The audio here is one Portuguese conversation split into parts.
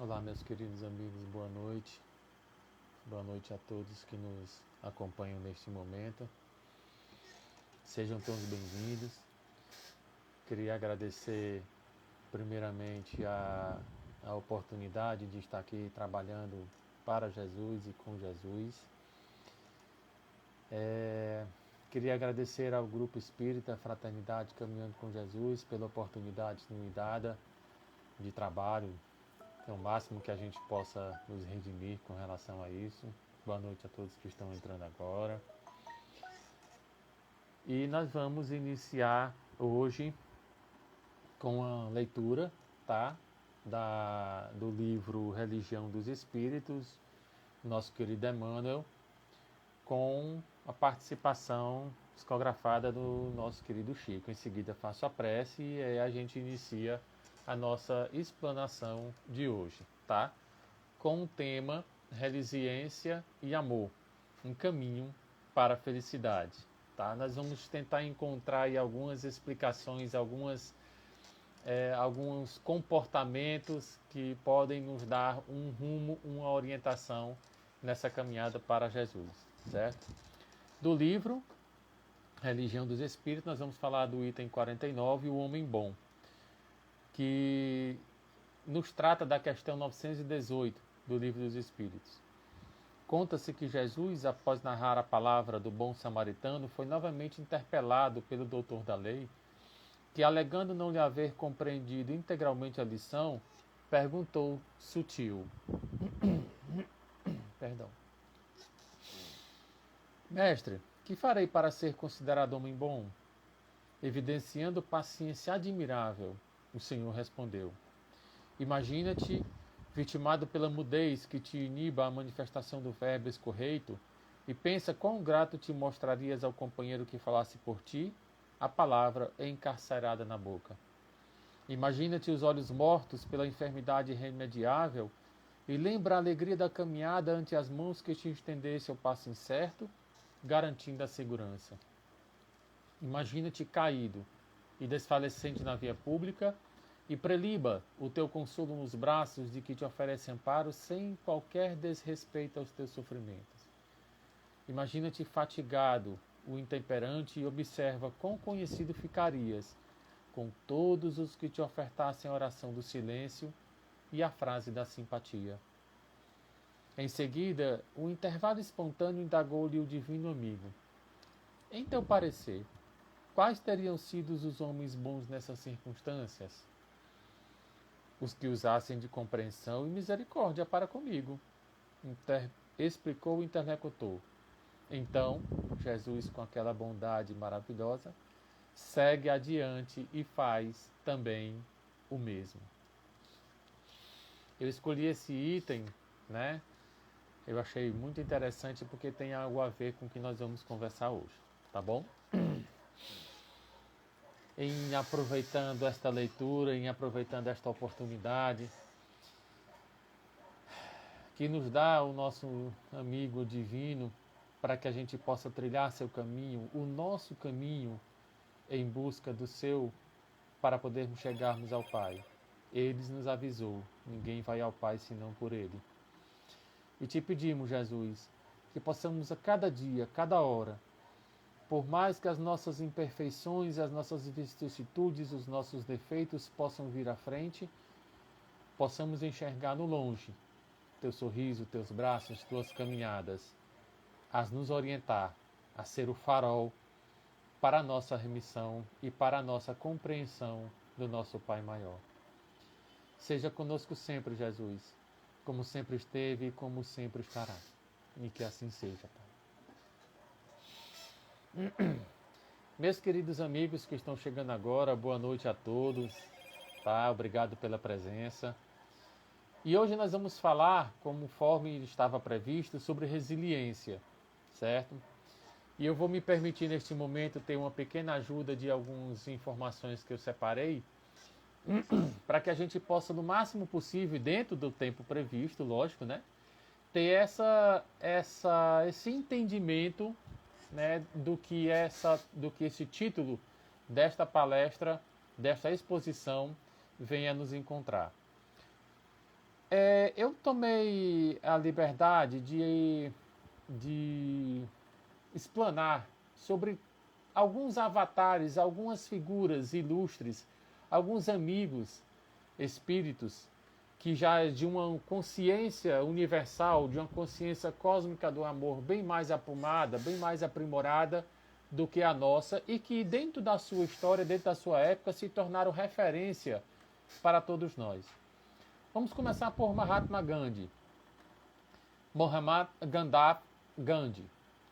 Olá, meus queridos amigos, boa noite. Boa noite a todos que nos acompanham neste momento. Sejam todos bem-vindos. Queria agradecer primeiramente a oportunidade de estar aqui trabalhando para Jesus e com Jesus. Queria agradecer ao Grupo Espírita Fraternidade Caminhando com Jesus pela oportunidade que me dada de trabalho. É o máximo que a gente possa nos redimir com relação a isso. Boa noite a todos que estão entrando agora. E nós vamos iniciar hoje com a leitura, tá? Do livro Religião dos Espíritos, nosso querido Emmanuel, com a participação psicografada do nosso querido Chico. Em seguida faço a prece e aí a gente inicia a nossa explanação de hoje, tá? Com o tema Resiliência e Amor, um caminho para a felicidade, tá? Nós vamos tentar encontrar aí algumas explicações, alguns comportamentos que podem nos dar um rumo, uma orientação nessa caminhada para Jesus, certo? Do livro Religião dos Espíritos, nós vamos falar do item 49, o Homem Bom, que nos trata da questão 918 do Livro dos Espíritos. Conta-se que Jesus, após narrar a palavra do bom samaritano, foi novamente interpelado pelo doutor da lei, que, alegando não lhe haver compreendido integralmente a lição, perguntou sutil. Perdão. Mestre, que farei para ser considerado homem bom? Evidenciando paciência admirável, o Senhor respondeu. Imagina-te vitimado pela mudez que te iniba a manifestação do verbo escorreito, e pensa quão grato te mostrarias ao companheiro que falasse por ti a palavra encarcerada na boca. Imagina-te os olhos mortos pela enfermidade irremediável, e lembra a alegria da caminhada ante as mãos que te estendesse ao passo incerto, garantindo a segurança. Imagina-te caído e desfalecente na via pública, e preliba o teu consolo nos braços de que te oferece amparo sem qualquer desrespeito aos teus sofrimentos. Imagina-te fatigado, o intemperante, e observa quão conhecido ficarias com todos os que te ofertassem a oração do silêncio e a frase da simpatia. Em seguida, o intervalo espontâneo indagou-lhe o divino amigo. Em teu parecer, quais teriam sido os homens bons nessas circunstâncias? Os que usassem de compreensão e misericórdia para comigo, explicou o interlocutor. Então, Jesus, com aquela bondade maravilhosa, segue adiante e faz também o mesmo. Eu escolhi esse item, né? Eu achei muito interessante porque tem algo a ver com o que nós vamos conversar hoje, tá bom? Em aproveitando esta leitura, em aproveitando esta oportunidade que nos dá o nosso amigo divino para que a gente possa trilhar seu caminho, o nosso caminho em busca do seu, para podermos chegarmos ao Pai. Ele nos avisou, ninguém vai ao Pai senão por Ele. E te pedimos, Jesus, que possamos a cada dia, cada hora, por mais que as nossas imperfeições, as nossas vicissitudes, os nossos defeitos possam vir à frente, possamos enxergar no longe teu sorriso, teus braços, tuas caminhadas, a nos orientar, a ser o farol para a nossa remissão e para a nossa compreensão do nosso Pai Maior. Seja conosco sempre, Jesus, como sempre esteve e como sempre estará. E que assim seja, Pai. Meus queridos amigos que estão chegando agora, boa noite a todos, tá? Obrigado pela presença. E hoje nós vamos falar, conforme estava previsto, sobre resiliência, certo? E eu vou me permitir neste momento ter uma pequena ajuda de algumas informações que eu separei, para que a gente possa, no máximo possível, dentro do tempo previsto, lógico, né? Ter esse entendimento, né, do que esse título desta palestra, desta exposição, venha nos encontrar. Eu tomei a liberdade de explanar sobre alguns avatares, algumas figuras ilustres, alguns amigos, espíritos, que já é de uma consciência universal, de uma consciência cósmica do amor bem mais aprumada, bem mais aprimorada do que a nossa, e que dentro da sua história, dentro da sua época, se tornaram referência para todos nós. Vamos começar por Mahatma Gandhi. Mohammad Gandhi,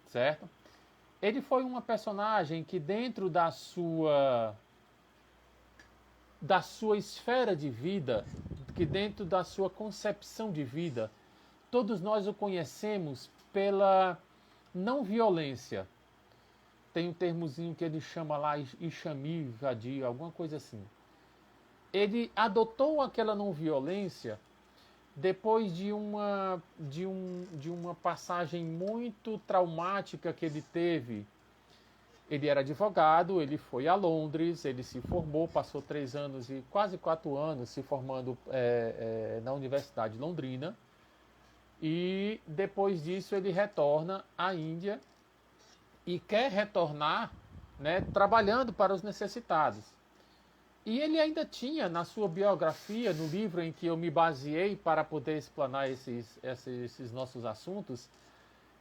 certo? Ele foi uma personagem que dentro da sua esfera de vida, que dentro da sua concepção de vida, todos nós o conhecemos pela não violência. Tem um termozinho que ele chama lá Ishami Vadia, alguma coisa assim. Ele adotou aquela não violência depois de uma passagem muito traumática que ele teve. Ele era advogado, ele foi a Londres, ele se formou, passou 3 anos e quase 4 anos se formando na Universidade Londrina. E depois disso ele retorna à Índia e quer retornar, né, trabalhando para os necessitados. E ele ainda tinha na sua biografia, no livro em que eu me baseei para poder explanar esses nossos assuntos,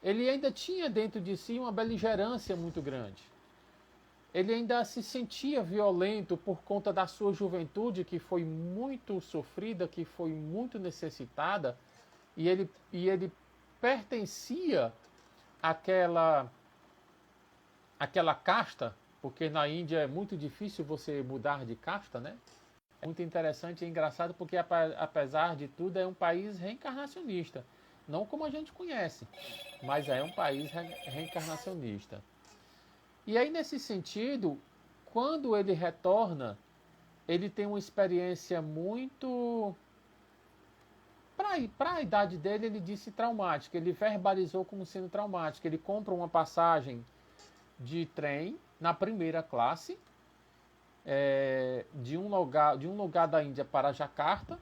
ele ainda tinha dentro de si uma beligerância muito grande. Ele ainda se sentia violento por conta da sua juventude, que foi muito sofrida, que foi muito necessitada, e ele pertencia àquela casta, porque na Índia é muito difícil você mudar de casta, né? É muito interessante e engraçado porque, apesar de tudo, é um país reencarnacionista. Não como a gente conhece, mas é um país reencarnacionista. E aí, nesse sentido, quando ele retorna, ele tem uma experiência muito... Para a idade dele, ele disse traumática. Ele verbalizou como sendo traumática. Ele compra uma passagem de trem na primeira classe, de um lugar da Índia para Jacarta.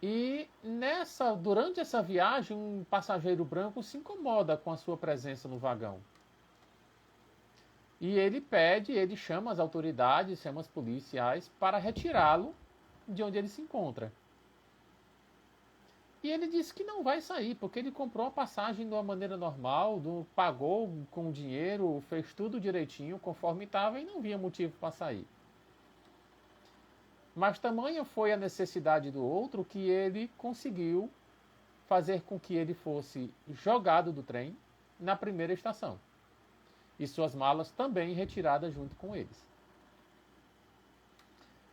E durante essa viagem, um passageiro branco se incomoda com a sua presença no vagão. E ele chama as autoridades, chama os policiais para retirá-lo de onde ele se encontra. E ele disse que não vai sair, porque ele comprou a passagem de uma maneira normal, pagou com dinheiro, fez tudo direitinho, conforme estava, e não via motivo para sair. Mas tamanha foi a necessidade do outro que ele conseguiu fazer com que ele fosse jogado do trem na primeira estação. E suas malas também retiradas junto com eles.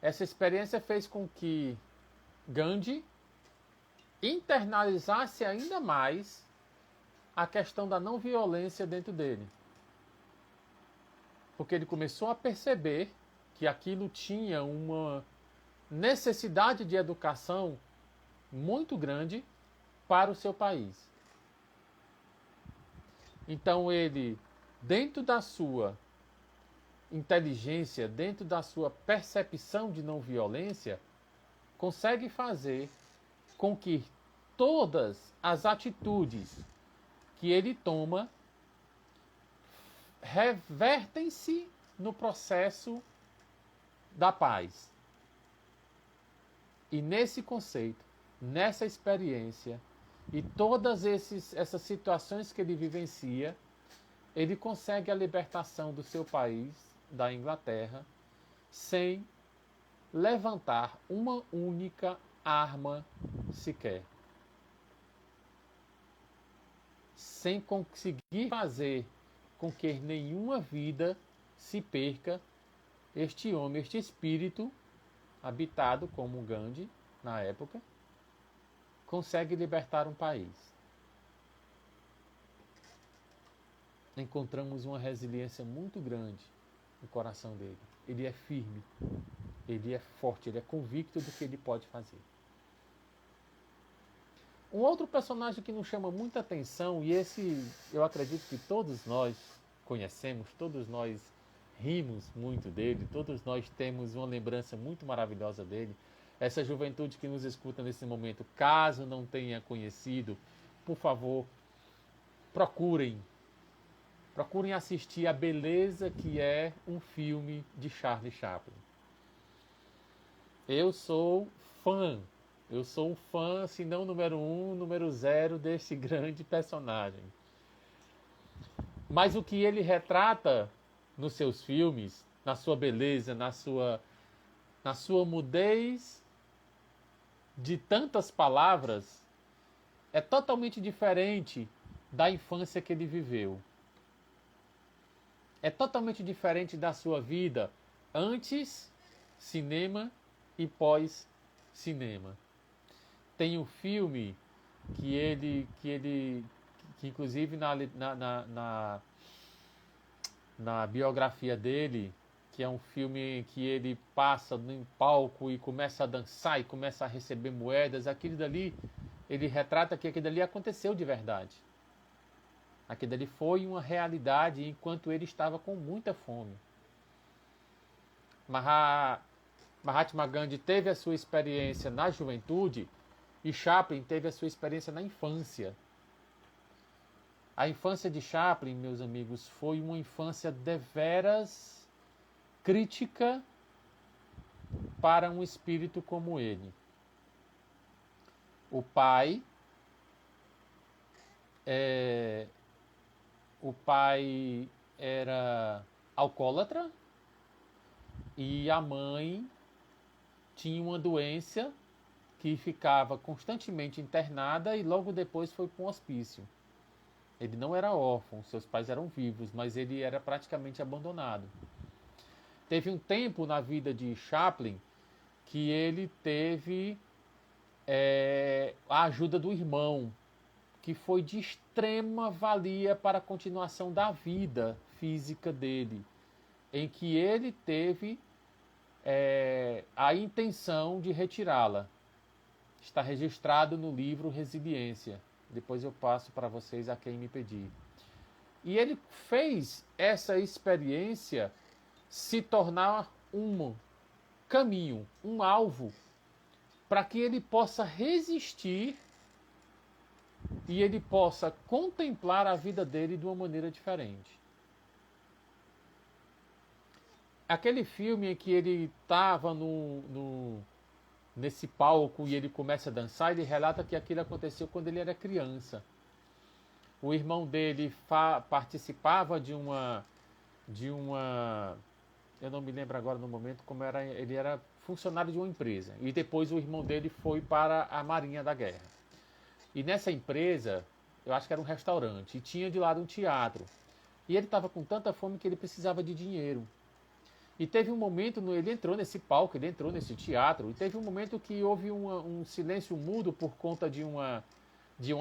Essa experiência fez com que Gandhi internalizasse ainda mais a questão da não violência dentro dele. Porque ele começou a perceber que aquilo tinha uma necessidade de educação muito grande para o seu país. Então ele, dentro da sua inteligência, dentro da sua percepção de não violência, consegue fazer com que todas as atitudes que ele toma revertem-se no processo da paz. E nesse conceito, nessa experiência e todas essas situações que ele vivencia, ele consegue a libertação do seu país, da Inglaterra, sem levantar uma única arma sequer. Sem conseguir fazer com que nenhuma vida se perca, este homem, este espírito habitado como Gandhi na época, consegue libertar um país. Encontramos uma resiliência muito grande no coração dele. Ele é firme, ele é forte, ele é convicto do que ele pode fazer. Um outro personagem que nos chama muita atenção, e esse eu acredito que todos nós conhecemos, todos nós rimos muito dele, todos nós temos uma lembrança muito maravilhosa dele, essa juventude que nos escuta nesse momento, caso não tenha conhecido, por favor, procurem assistir a beleza que é um filme de Charlie Chaplin. Eu sou um fã, se não número 1, número 0 desse grande personagem. Mas o que ele retrata nos seus filmes, na sua beleza, na sua mudez de tantas palavras, é totalmente diferente da infância que ele viveu. É totalmente diferente da sua vida antes cinema e pós-cinema. Tem um filme que inclusive na biografia dele, que é um filme que ele passa em palco e começa a dançar e começa a receber moedas, aquilo dali, ele retrata que aquilo dali aconteceu de verdade. Aquilo dali foi uma realidade enquanto ele estava com muita fome. Mahatma Gandhi teve a sua experiência na juventude e Chaplin teve a sua experiência na infância. A infância de Chaplin, meus amigos, foi uma infância deveras crítica para um espírito como ele. O pai era alcoólatra e a mãe tinha uma doença que ficava constantemente internada e logo depois foi para um hospício. Ele não era órfão, seus pais eram vivos, mas ele era praticamente abandonado. Teve um tempo na vida de Chaplin que ele teve a ajuda do irmão, que foi de extrema valia para a continuação da vida física dele, em que ele teve a intenção de retirá-la. Está registrado no livro Resiliência. Depois eu passo para vocês a quem me pedir. E ele fez essa experiência se tornar um caminho, um alvo, para que ele possa resistir e ele possa contemplar a vida dele de uma maneira diferente. Aquele filme em que ele estava nesse palco e ele começa a dançar, ele relata que aquilo aconteceu quando ele era criança. O irmão dele participava de uma... Eu não me lembro agora no momento como era. Ele era funcionário de uma empresa. E depois o irmão dele foi para a Marinha da Guerra. E nessa empresa, eu acho que era um restaurante, e tinha de lado um teatro. E ele estava com tanta fome que ele precisava de dinheiro. E teve um momento, ele entrou nesse palco, ele entrou nesse teatro, e teve um momento que houve um silêncio mudo por conta de uma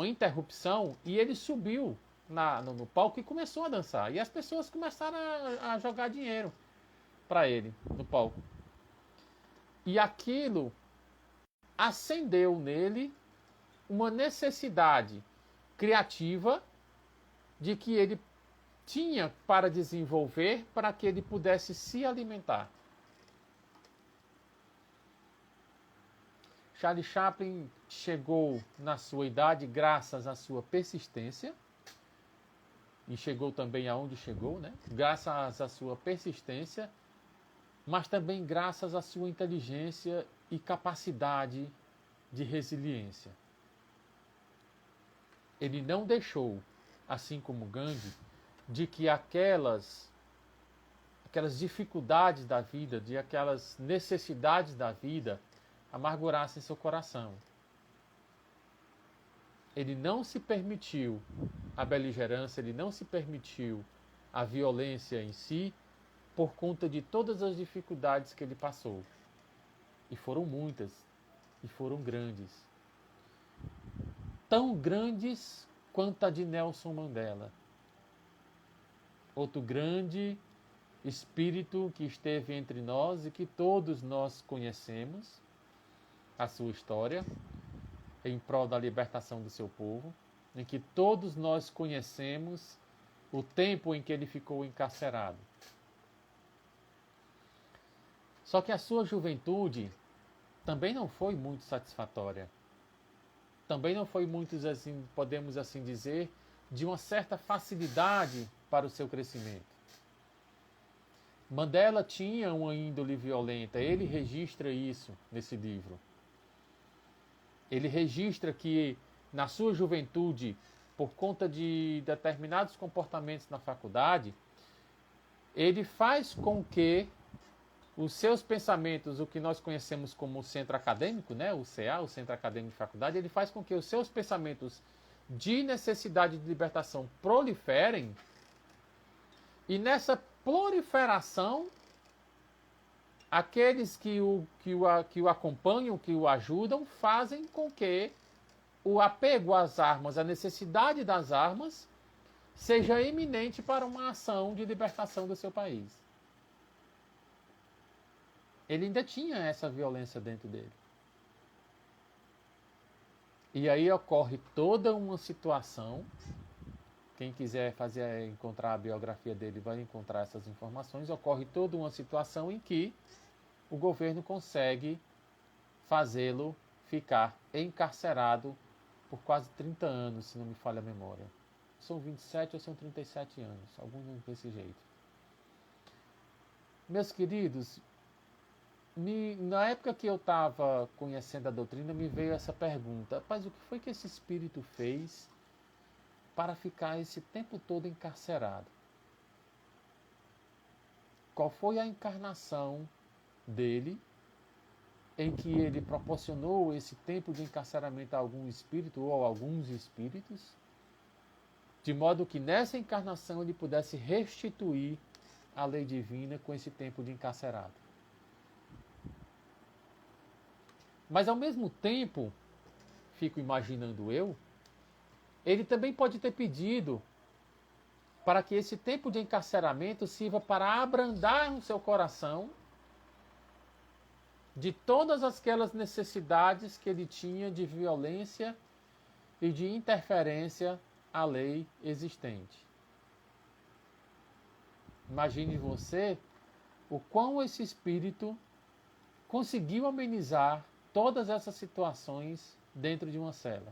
interrupção, e ele subiu no palco e começou a dançar. E as pessoas começaram a jogar dinheiro para ele no palco. E aquilo acendeu nele uma necessidade criativa de que ele tinha para desenvolver para que ele pudesse se alimentar. Charlie Chaplin chegou na sua idade graças à sua persistência, e chegou também aonde chegou, né? Graças à sua persistência, mas também graças à sua inteligência e capacidade de resiliência. Ele não deixou, assim como Gandhi, de que aquelas dificuldades da vida, de aquelas necessidades da vida, amargurassem seu coração. Ele não se permitiu a beligerância, ele não se permitiu a violência em si, por conta de todas as dificuldades que ele passou. E foram muitas, e foram grandes. Tão grandes quanto a de Nelson Mandela. Outro grande espírito que esteve entre nós e que todos nós conhecemos a sua história em prol da libertação do seu povo, em que todos nós conhecemos o tempo em que ele ficou encarcerado. Só que a sua juventude também não foi muito satisfatória. Também não foi muito, assim, podemos assim dizer, de uma certa facilidade para o seu crescimento. Mandela tinha uma índole violenta, ele registra isso nesse livro. Ele registra que na sua juventude, por conta de determinados comportamentos na faculdade, ele faz com que os seus pensamentos, o que nós conhecemos como centro acadêmico, né, o CA, o Centro Acadêmico de Faculdade, ele faz com que os seus pensamentos de necessidade de libertação proliferem, e nessa proliferação, aqueles que o acompanham, que o ajudam, fazem com que o apego às armas, a necessidade das armas, seja iminente para uma ação de libertação do seu país. Ele ainda tinha essa violência dentro dele. E aí ocorre toda uma situação. Quem quiser encontrar a biografia dele vai encontrar essas informações. Ocorre toda uma situação em que o governo consegue fazê-lo ficar encarcerado por quase 30 anos, se não me falha a memória. São 27 ou são 37 anos, algum desse jeito. Meus queridos, na época que eu estava conhecendo a doutrina, me veio essa pergunta: rapaz, o que foi que esse espírito fez para ficar esse tempo todo encarcerado? Qual foi a encarnação dele em que ele proporcionou esse tempo de encarceramento a algum espírito ou a alguns espíritos, de modo que nessa encarnação ele pudesse restituir a lei divina com esse tempo de encarcerado? Mas ao mesmo tempo, fico imaginando eu, ele também pode ter pedido para que esse tempo de encarceramento sirva para abrandar no seu coração de todas aquelas necessidades que ele tinha de violência e de interferência à lei existente. Imagine você o quão esse espírito conseguiu amenizar todas essas situações dentro de uma cela.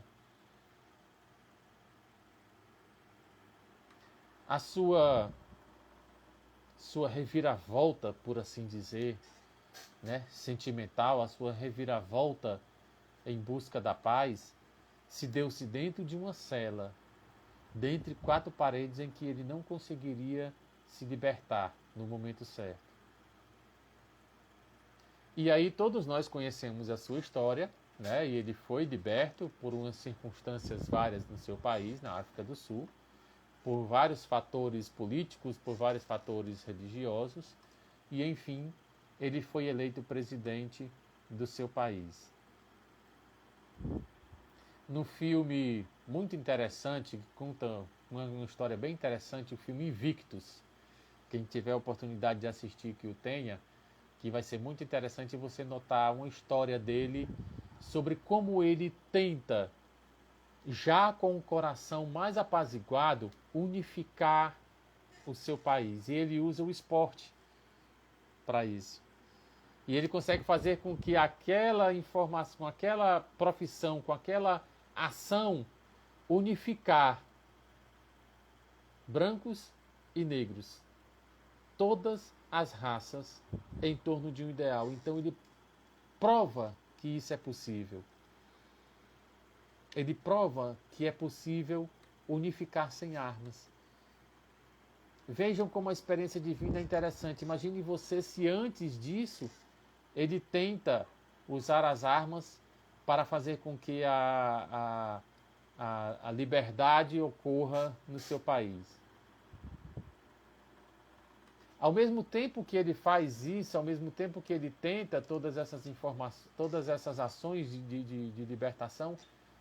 A sua reviravolta, por assim dizer, né, sentimental, a sua reviravolta em busca da paz, se deu-se dentro de uma cela, dentre 4 paredes em que ele não conseguiria se libertar no momento certo. E aí todos nós conhecemos a sua história, né? E ele foi liberto por umas circunstâncias várias no seu país, na África do Sul, por vários fatores políticos, por vários fatores religiosos, e enfim, ele foi eleito presidente do seu país. No filme muito interessante, que conta uma história bem interessante, o filme Invictus. Quem tiver a oportunidade de assistir, que o tenha, que vai ser muito interessante você notar uma história dele sobre como ele tenta, já com o coração mais apaziguado, unificar o seu país. E ele usa o esporte para isso. E ele consegue fazer com que aquela informação, aquela profissão, com aquela ação, unificar brancos e negros, todas as raças em torno de um ideal. Então ele prova que isso é possível. Ele prova que é possível unificar sem armas. Vejam como a experiência divina é interessante. Imagine você se antes disso ele tenta usar as armas para fazer com que a liberdade ocorra no seu país. Ao mesmo tempo que ele faz isso, ao mesmo tempo que ele tenta todas essas informações, todas essas ações de libertação,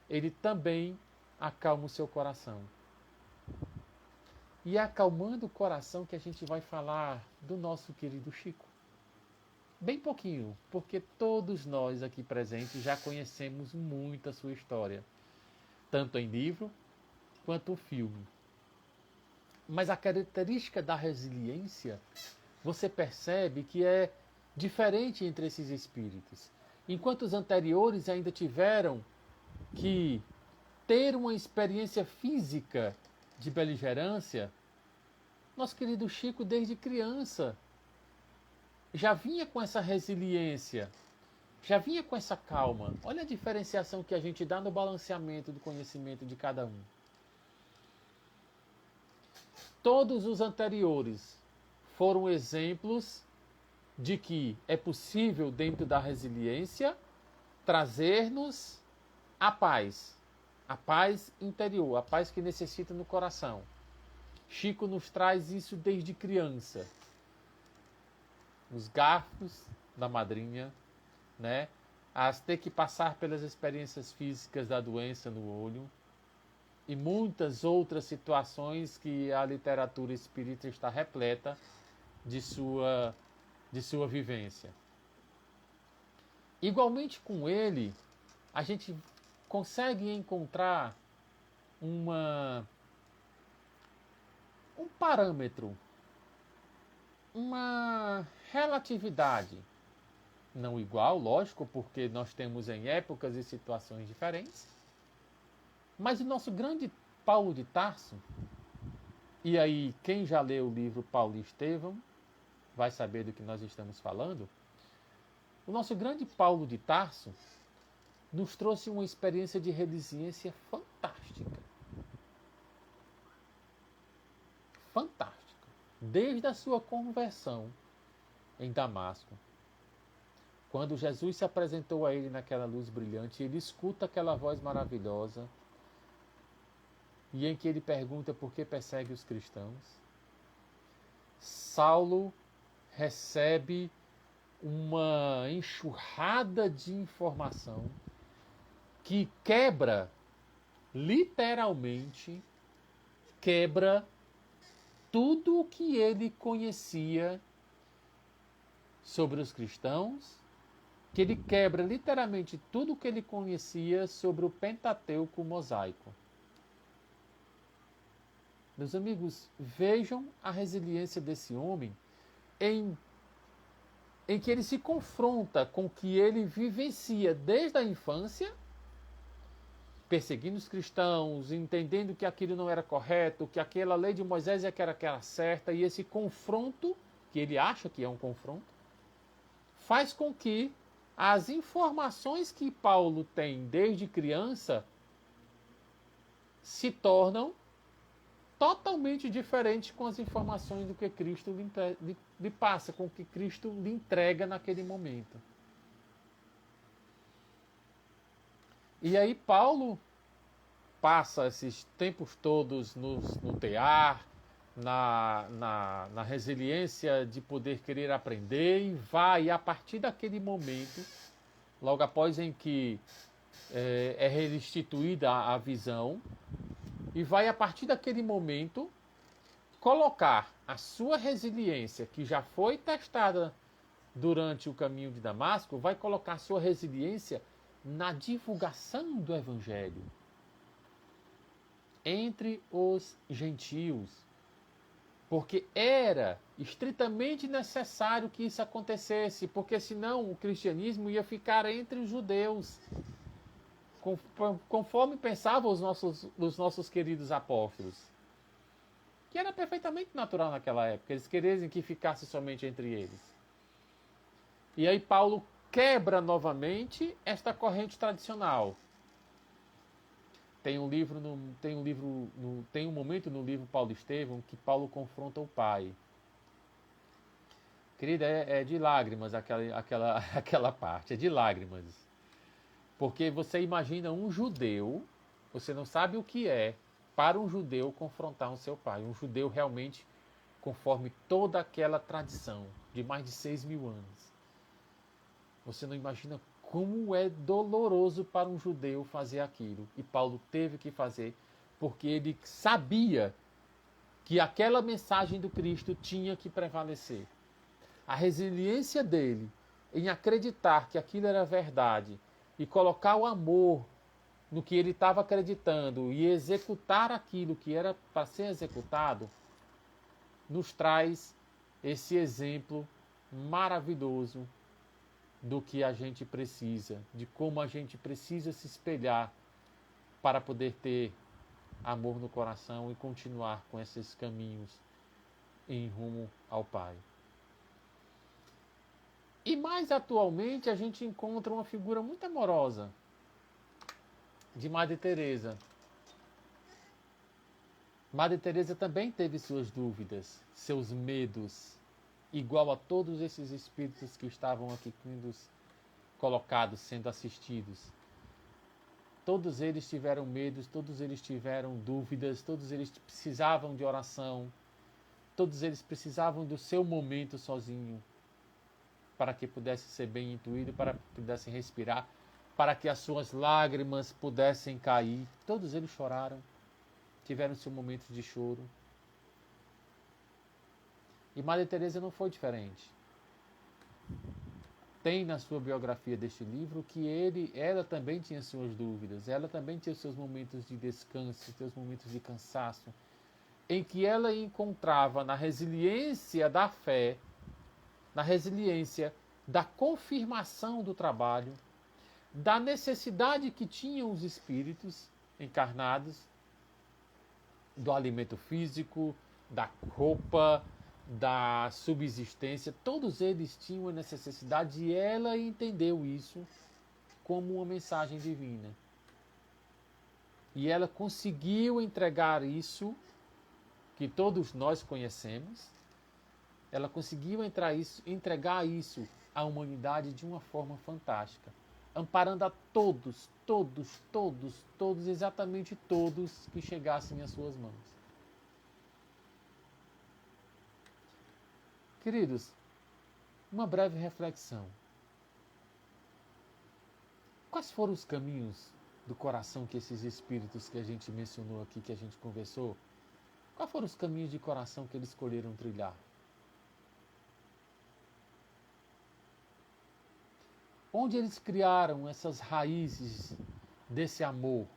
ele também acalma o seu coração. E é acalmando o coração que a gente vai falar do nosso querido Chico. Bem pouquinho, porque todos nós aqui presentes já conhecemos muito a sua história, tanto em livro quanto em filme. Mas a característica da resiliência, você percebe que é diferente entre esses espíritos. enquanto os anteriores ainda tiveram que ter uma experiência física de beligerância, nosso querido Chico, desde criança, já vinha com essa resiliência, já vinha com essa calma. Olha a diferenciação que a gente dá no balanceamento do conhecimento de cada um. Todos os anteriores foram exemplos de que é possível, dentro da resiliência, trazer-nos a paz interior, a paz que necessita no coração. Chico nos traz isso desde criança. Os garfos da madrinha, né? As ter que passar pelas experiências físicas da doença no olho e muitas outras situações que a literatura espírita está repleta de sua vivência. Igualmente com ele, a gente consegue encontrar um parâmetro, uma relatividade, não igual, lógico, porque nós temos em épocas e situações diferentes, mas o nosso grande Paulo de Tarso, e aí quem já leu o livro Paulo e Estevão vai saber do que nós estamos falando, o nosso grande Paulo de Tarso nos trouxe uma experiência de resiliência fantástica. Fantástica. Desde a sua conversão em Damasco, quando Jesus se apresentou a ele naquela luz brilhante, ele escuta aquela voz maravilhosa e em que ele pergunta por que persegue os cristãos. Saulo recebe uma enxurrada de informação que quebra, literalmente, tudo o que ele conhecia sobre os cristãos, que ele quebra literalmente tudo o que ele conhecia sobre o Pentateuco mosaico. Meus amigos, vejam a resiliência desse homem em que ele se confronta com o que ele vivencia desde a infância, perseguindo os cristãos, entendendo que aquilo não era correto, que aquela lei de Moisés é que era certa, e esse confronto, que ele acha que é um confronto, faz com que as informações que Paulo tem desde criança se tornam totalmente diferentes com as informações do que Cristo lhe passa, com o que Cristo lhe entrega naquele momento. E aí Paulo passa esses tempos todos no tear, na resiliência de poder querer aprender, e vai, a partir daquele momento, logo após em que é restituída a visão, e vai, a partir daquele momento, colocar a sua resiliência, que já foi testada durante o caminho de Damasco, vai colocar a sua resiliência na divulgação do Evangelho entre os gentios, porque era estritamente necessário que isso acontecesse, porque senão o cristianismo ia ficar entre os judeus, conforme pensavam os nossos queridos apóstolos, que era perfeitamente natural naquela época, eles quererem que ficasse somente entre eles. E aí Paulo quebra novamente esta corrente tradicional. Tem um momento no livro Paulo e Estevão que Paulo confronta o pai. Querida, é de lágrimas aquela parte, é de lágrimas. Porque você imagina um judeu, você não sabe o que é para um judeu confrontar o seu pai. Um judeu realmente conforme toda aquela tradição de mais de 6.000 anos. Você não imagina como é doloroso para um judeu fazer aquilo. E Paulo teve que fazer, porque ele sabia que aquela mensagem do Cristo tinha que prevalecer. A resiliência dele em acreditar que aquilo era verdade e colocar o amor no que ele estava acreditando e executar aquilo que era para ser executado, nos traz esse exemplo maravilhoso do que a gente precisa, de como a gente precisa se espelhar para poder ter amor no coração e continuar com esses caminhos em rumo ao Pai. E mais atualmente a gente encontra uma figura muito amorosa de Madre Teresa. Madre Teresa também teve suas dúvidas, seus medos, igual a todos esses espíritos que estavam aqui colocados, sendo assistidos. Todos eles tiveram medos, todos eles tiveram dúvidas, todos eles precisavam de oração, todos eles precisavam do seu momento sozinho, para que pudesse ser bem intuído, para que pudessem respirar, para que as suas lágrimas pudessem cair. Todos eles choraram, tiveram seu momento de choro. E Madre Teresa não foi diferente. Tem na sua biografia deste livro que ela também tinha suas dúvidas, ela também tinha seus momentos de descanso, seus momentos de cansaço, em que ela encontrava na resiliência da fé, na resiliência da confirmação do trabalho, da necessidade que tinham os espíritos encarnados, do alimento físico, da roupa, da subsistência. Todos eles tinham essa necessidade e ela entendeu isso como uma mensagem divina. E ela conseguiu entregar isso, que todos nós conhecemos, ela conseguiu entregar isso à humanidade de uma forma fantástica, amparando a todos, exatamente todos que chegassem às suas mãos. Queridos, uma breve reflexão. Quais foram os caminhos do coração que esses espíritos que a gente mencionou aqui, que a gente conversou, quais foram os caminhos de coração que eles escolheram trilhar? Onde eles criaram essas raízes desse amor?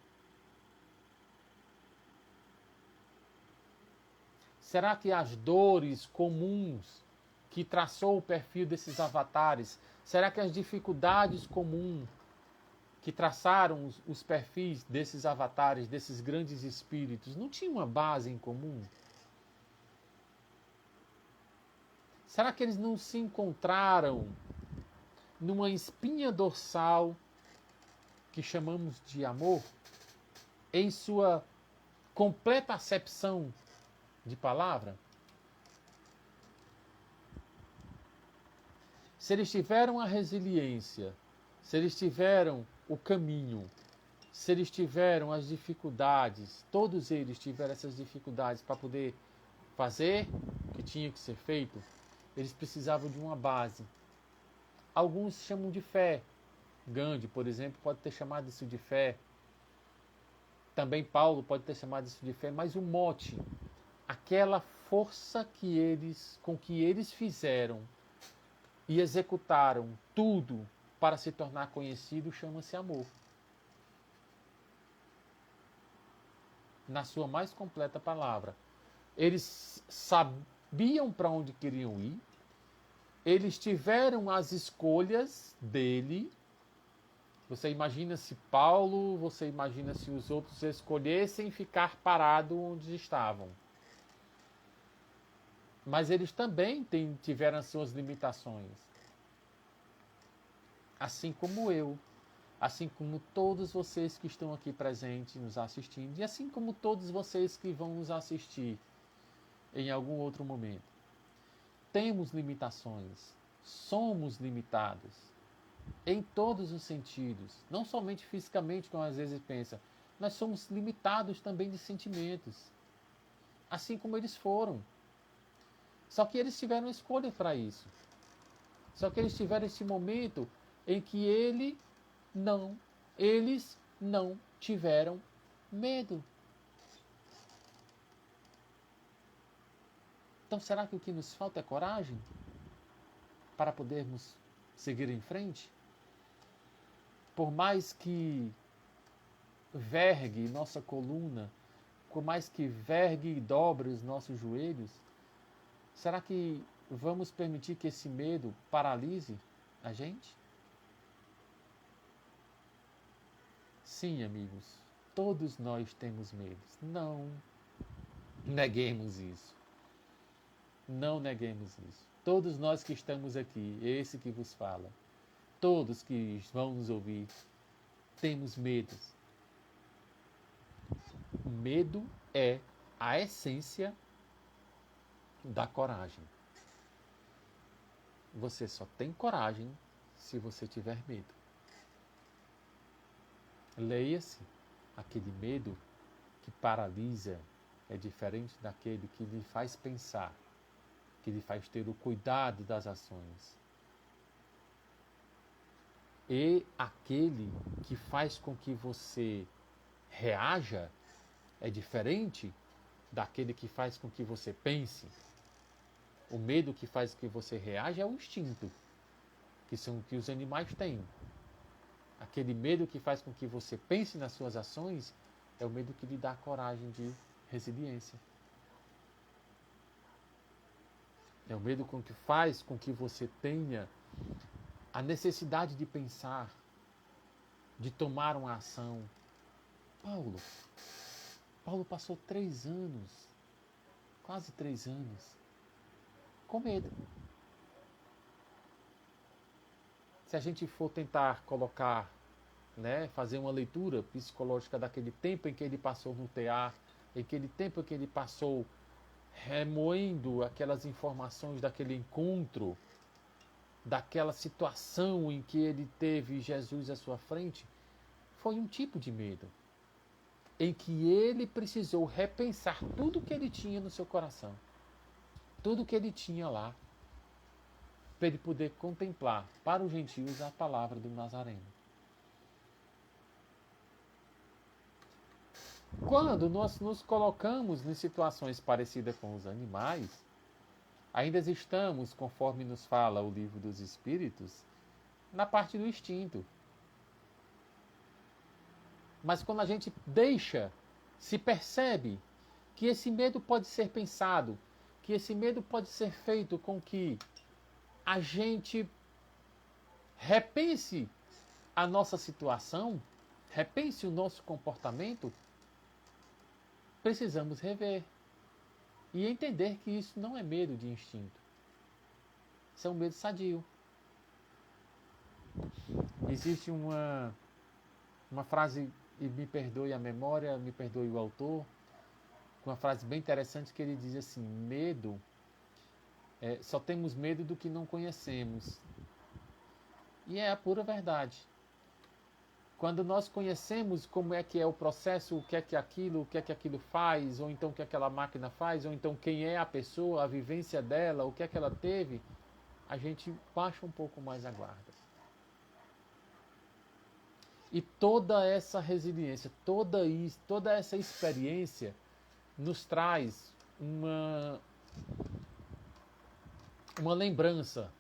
Será que as dores comuns que traçou o perfil desses avatares, será que as dificuldades comuns que traçaram os perfis desses avatares, desses grandes espíritos, não tinham uma base em comum? Será que eles não se encontraram numa espinha dorsal que chamamos de amor, em sua completa acepção de palavra? Se eles tiveram a resiliência, se eles tiveram o caminho, se eles tiveram as dificuldades, todos eles tiveram essas dificuldades para poder fazer o que tinha que ser feito, eles precisavam de uma base. Alguns chamam de fé. Gandhi, por exemplo, pode ter chamado isso de fé. Também Paulo pode ter chamado isso de fé, mas o mote, aquela força com que eles fizeram e executaram tudo para se tornar conhecido, chama-se amor. Na sua mais completa palavra. Eles sabiam para onde queriam ir, eles tiveram as escolhas dele. Você imagina se Paulo, você imagina se os outros escolhessem ficar parado onde estavam. Mas eles também tiveram as suas limitações. Assim como eu, assim como todos vocês que estão aqui presentes nos assistindo, e assim como todos vocês que vão nos assistir em algum outro momento. Temos limitações, somos limitados em todos os sentidos, não somente fisicamente, como às vezes pensa, nós somos limitados também de sentimentos, assim como eles foram. Só que eles tiveram escolha para isso. Só que eles tiveram esse momento em que eles não tiveram medo. Então, será que o que nos falta é coragem para podermos seguir em frente? Por mais que vergue nossa coluna, por mais que vergue e dobre os nossos joelhos, será que vamos permitir que esse medo paralise a gente? Sim, amigos, todos nós temos medos. Não neguemos isso. Não neguemos isso. Todos nós que estamos aqui, esse que vos fala, todos que vão nos ouvir, temos medos. Medo é a essência da coragem. Você só tem coragem se você tiver medo. Leia-se, aquele medo que paralisa é diferente daquele que lhe faz pensar, que lhe faz ter o cuidado das ações. E aquele que faz com que você reaja é diferente daquele que faz com que você pense. O medo que faz com que você reaja é o instinto, que são o que os animais têm. Aquele medo que faz com que você pense nas suas ações é o medo que lhe dá coragem de resiliência. É o medo que faz com que você tenha a necessidade de pensar, de tomar uma ação. Paulo passou 3 anos, quase 3 anos, com medo. Se a gente for tentar colocar, fazer uma leitura psicológica daquele tempo em que ele passou no tear, aquele tempo em que ele passou remoendo aquelas informações daquele encontro, daquela situação em que ele teve Jesus à sua frente, foi um tipo de medo, em que ele precisou repensar tudo que ele tinha no seu coração, tudo que ele tinha lá, para ele poder contemplar para os gentios a palavra do Nazareno. Quando nós nos colocamos em situações parecidas com os animais, ainda estamos, conforme nos fala o Livro dos Espíritos, na parte do instinto. Mas quando a gente deixa, se percebe que esse medo pode ser pensado, que esse medo pode ser feito com que a gente repense a nossa situação, repense o nosso comportamento, precisamos rever e entender que isso não é medo de instinto. Isso é um medo sadio. Existe uma frase, e me perdoe a memória, me perdoe o autor, uma frase bem interessante que ele diz assim: medo, só temos medo do que não conhecemos. E é a pura verdade. Quando nós conhecemos como é que é o processo, o que é que aquilo faz, ou então o que aquela máquina faz, ou então quem é a pessoa, a vivência dela, o que é que ela teve, a gente baixa um pouco mais a guarda. E toda essa resiliência, toda essa experiência nos traz uma lembrança,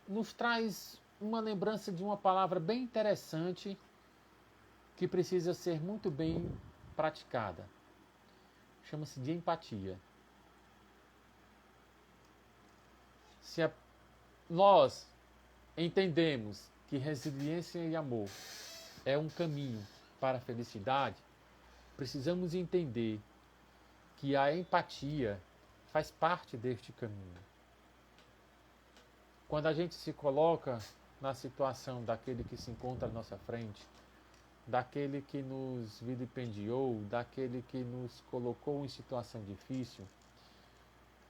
nos traz uma lembrança de uma palavra bem interessante que precisa ser muito bem praticada. Chama-se de empatia. Se nós entendemos que resiliência e amor é um caminho para a felicidade, precisamos entender que a empatia faz parte deste caminho. Quando a gente se coloca na situação daquele que se encontra à nossa frente, daquele que nos vilipendiou, daquele que nos colocou em situação difícil,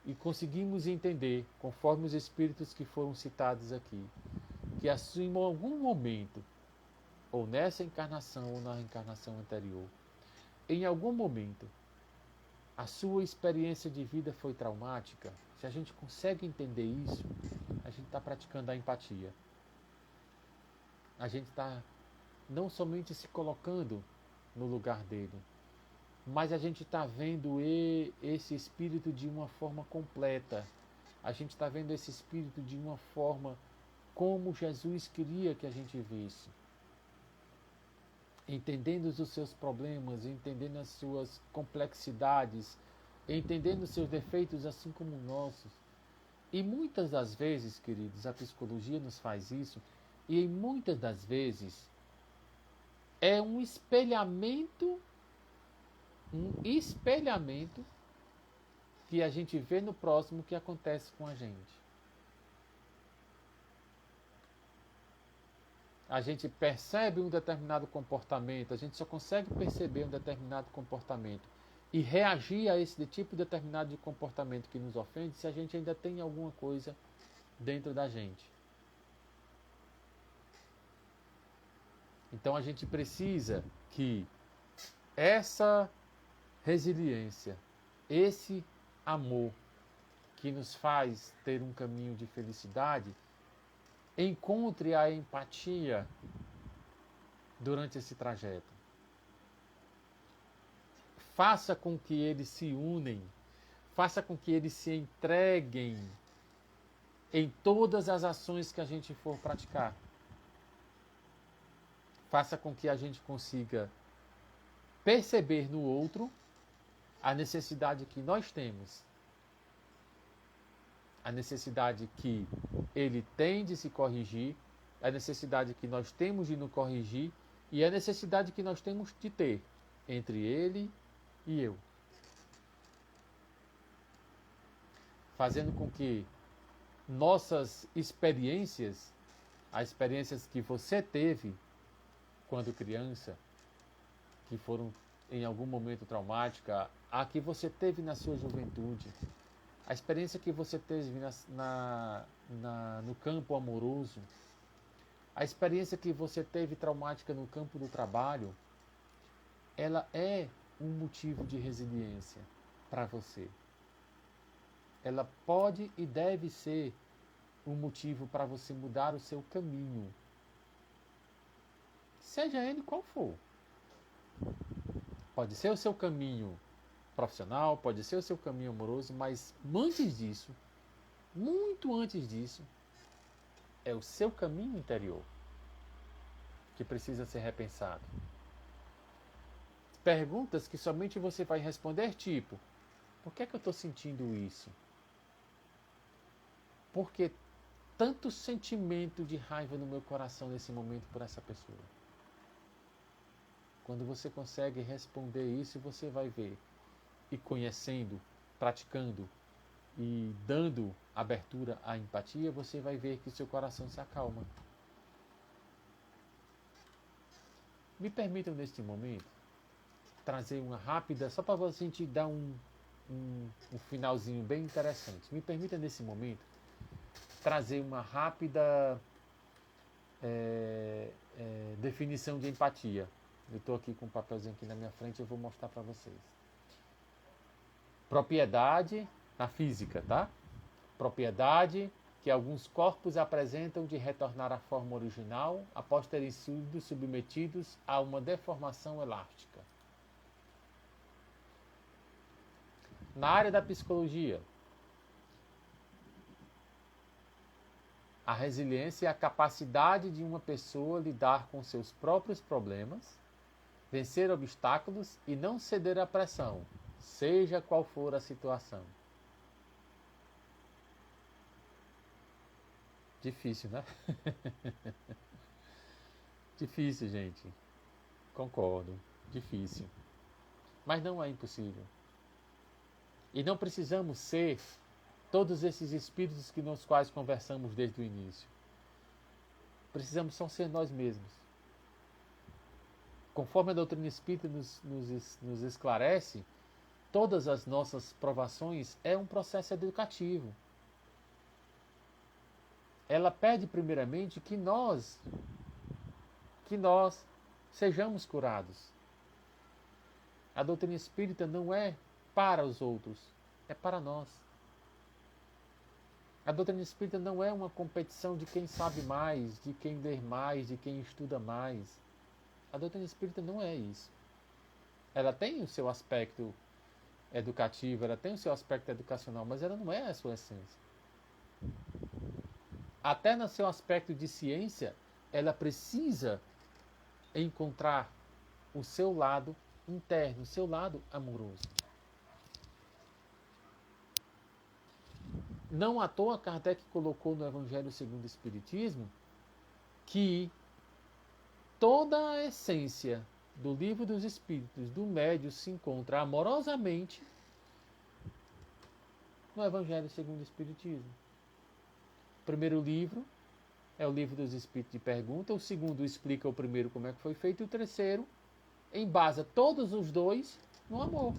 e conseguimos entender, conforme os espíritos que foram citados aqui, que em algum momento, ou nessa encarnação ou na encarnação anterior, em algum momento, a sua experiência de vida foi traumática. Se a gente consegue entender isso, a gente está praticando a empatia. A gente está não somente se colocando no lugar dele, mas a gente está vendo esse espírito de uma forma completa. A gente está vendo esse espírito de uma forma como Jesus queria que a gente visse. Entendendo os seus problemas, entendendo as suas complexidades, entendendo os seus defeitos assim como os nossos. E muitas das vezes, queridos, a psicologia nos faz isso, E em muitas das vezes é um espelhamento que a gente vê no próximo que acontece com a gente. A gente percebe um determinado comportamento, a gente só consegue perceber um determinado comportamento e reagir a esse tipo determinado de comportamento que nos ofende se a gente ainda tem alguma coisa dentro da gente. Então a gente precisa que essa resiliência, esse amor que nos faz ter um caminho de felicidade, encontre a empatia durante esse trajeto. Faça com que eles se unem, faça com que eles se entreguem em todas as ações que a gente for praticar. Faça com que a gente consiga perceber no outro a necessidade que nós temos, a necessidade que ele tem de se corrigir, a necessidade que nós temos de nos corrigir e a necessidade que nós temos de ter entre ele e eu. Fazendo com que nossas experiências, as experiências que você teve quando criança, que foram em algum momento traumática, a que você teve na sua juventude, a experiência que você teve no campo amoroso, a experiência que você teve traumática no campo do trabalho, ela é um motivo de resiliência para você. Ela pode e deve ser um motivo para você mudar o seu caminho, seja ele qual for. Pode ser o seu caminho profissional, pode ser o seu caminho amoroso, mas antes disso, muito antes disso, é o seu caminho interior que precisa ser repensado. Perguntas que somente você vai responder, tipo: por que é que eu estou sentindo isso? Por que tanto sentimento de raiva no meu coração nesse momento por essa pessoa? Quando você consegue responder isso, você vai ver, e conhecendo, praticando e dando abertura à empatia, você vai ver que seu coração se acalma. Me permitam neste momento trazer uma rápida, só para você te dar um finalzinho bem interessante. Me permita nesse momento trazer uma rápida definição de empatia. Eu estou aqui com um papelzinho aqui na minha frente, eu vou mostrar para vocês. Propriedade na física, tá? Propriedade que alguns corpos apresentam de retornar à forma original após terem sido submetidos a uma deformação elástica. Na área da psicologia, a resiliência é a capacidade de uma pessoa lidar com seus próprios problemas, vencer obstáculos e não ceder à pressão, seja qual for a situação. Difícil, né? Difícil, gente. Concordo. Difícil. Mas não é impossível. E não precisamos ser todos esses espíritos que nos quais conversamos desde o início. Precisamos só ser nós mesmos. Conforme a doutrina espírita nos esclarece, todas as nossas provações é um processo educativo. Ela pede primeiramente que nós sejamos curados. A doutrina espírita não é para os outros, é para nós. A doutrina espírita não é uma competição de quem sabe mais, de quem lê mais, de quem estuda mais. A doutrina espírita não é isso. Ela tem o seu aspecto educativo, ela tem o seu aspecto educacional, mas ela não é a sua essência. Até no seu aspecto de ciência, ela precisa encontrar o seu lado interno, o seu lado amoroso. Não à toa Kardec colocou no Evangelho segundo o Espiritismo que toda a essência do Livro dos Espíritos, do médium, se encontra amorosamente no Evangelho segundo o Espiritismo. O primeiro livro é o Livro dos Espíritos de Pergunta, o segundo explica o primeiro como é que foi feito, e o terceiro embasa todos os dois no amor.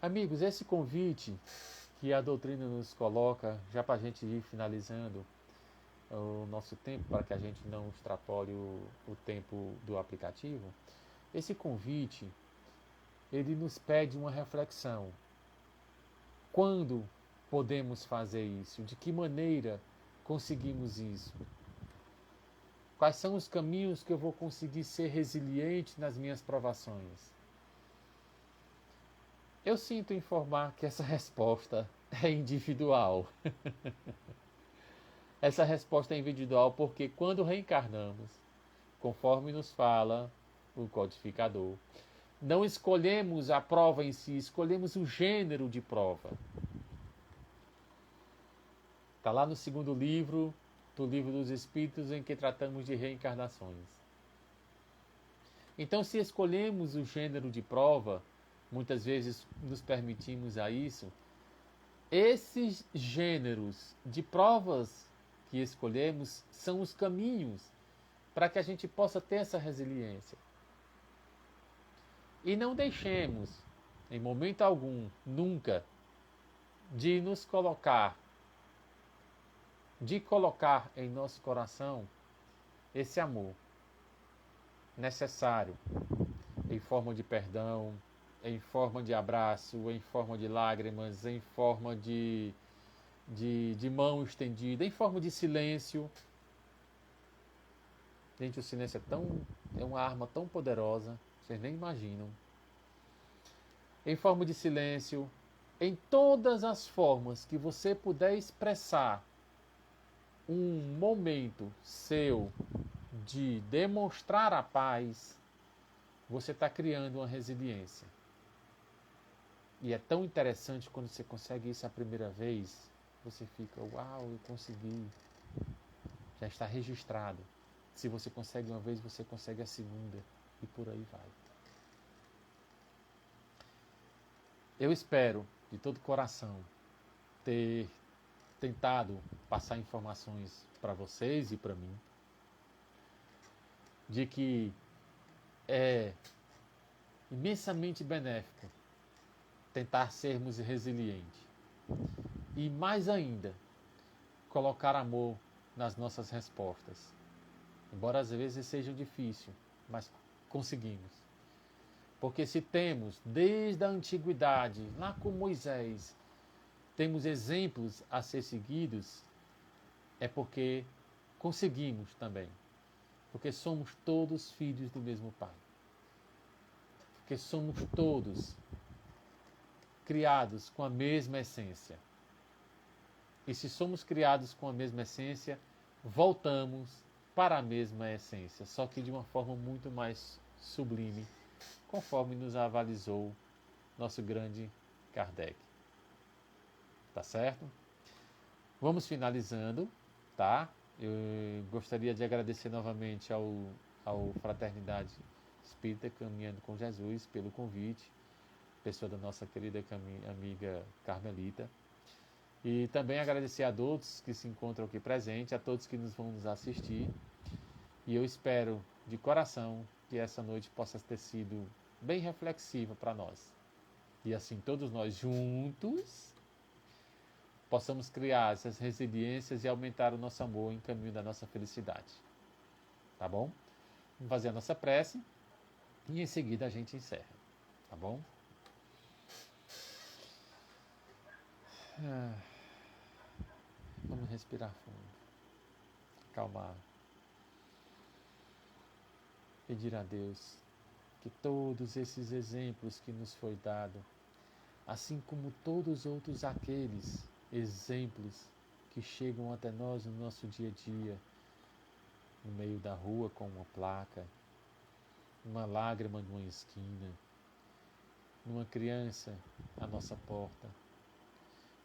Amigos, esse convite que a doutrina nos coloca, já para a gente ir finalizando o nosso tempo, para que a gente não extrapole o tempo do aplicativo, esse convite, ele nos pede uma reflexão. Quando podemos fazer isso? De que maneira conseguimos isso? Quais são os caminhos que eu vou conseguir ser resiliente nas minhas provações? Eu sinto informar que essa resposta é individual. Essa resposta é individual porque quando reencarnamos, conforme nos fala o codificador, não escolhemos a prova em si, escolhemos o gênero de prova. Está lá no segundo livro do Livro dos Espíritos, em que tratamos de reencarnações. Então, se escolhemos o gênero de prova, muitas vezes nos permitimos a isso, esses gêneros de provas que escolhemos são os caminhos para que a gente possa ter essa resiliência. E não deixemos, em momento algum, nunca, de colocar em nosso coração esse amor necessário, em forma de perdão, em forma de abraço, em forma de lágrimas, em forma de mão estendida, em forma de silêncio. Gente, o silêncio é uma arma tão poderosa, vocês nem imaginam. Em forma de silêncio, em todas as formas que você puder expressar um momento seu de demonstrar a paz, você está criando uma resiliência. E é tão interessante quando você consegue isso a primeira vez, você fica, uau, eu consegui. Já está registrado. Se você consegue uma vez, você consegue a segunda. E por aí vai. Eu espero, de todo coração, ter tentado passar informações para vocês e para mim, de que é imensamente benéfico tentar sermos resilientes. E mais ainda, colocar amor nas nossas respostas. Embora às vezes seja difícil, mas conseguimos. Porque se temos, desde a antiguidade, lá com Moisés, temos exemplos a ser seguidos, é porque conseguimos também. Porque somos todos filhos do mesmo Pai. Porque somos todos criados com a mesma essência. E se somos criados com a mesma essência, voltamos para a mesma essência, só que de uma forma muito mais sublime, conforme nos avalizou nosso grande Kardec. Tá certo? Vamos finalizando, tá? Eu gostaria de agradecer novamente ao Fraternidade Espírita Caminhando com Jesus pelo convite, pessoa da nossa querida amiga Carmelita. E também agradecer a todos que se encontram aqui presentes, a todos que nos vão nos assistir. E eu espero de coração que essa noite possa ter sido bem reflexiva para nós. E assim todos nós juntos possamos criar essas resiliências e aumentar o nosso amor em caminho da nossa felicidade. Tá bom? Vamos fazer a nossa prece e em seguida a gente encerra. Tá bom? Vamos respirar fundo. Acalmar. Pedir a Deus que todos esses exemplos que nos foi dado, assim como todos os outros aqueles exemplos que chegam até nós no nosso dia a dia, no meio da rua com uma placa, uma lágrima numa esquina, numa criança à nossa porta,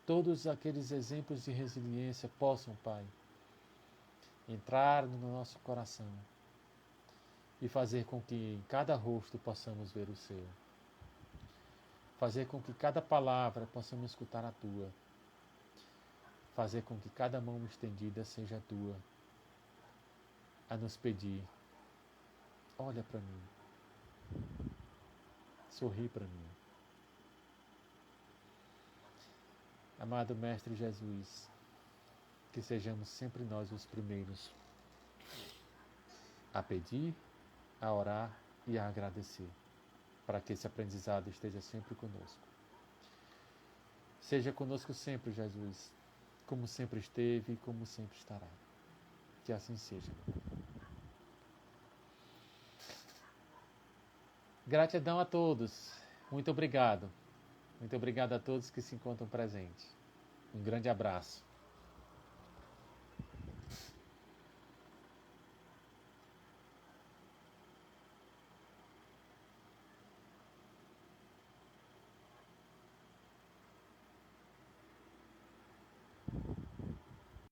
todos aqueles exemplos de resiliência possam, Pai, entrar no nosso coração e fazer com que em cada rosto possamos ver o Seu. Fazer com que cada palavra possamos escutar a Tua. Fazer com que cada mão estendida seja a Tua, a nos pedir: olha para mim, sorri para mim. Amado Mestre Jesus, que sejamos sempre nós os primeiros a pedir, a orar e a agradecer, para que esse aprendizado esteja sempre conosco. Seja conosco sempre, Jesus, como sempre esteve e como sempre estará. Que assim seja. Gratidão a todos. Muito obrigado. Muito obrigado a todos que se encontram presentes. Um grande abraço.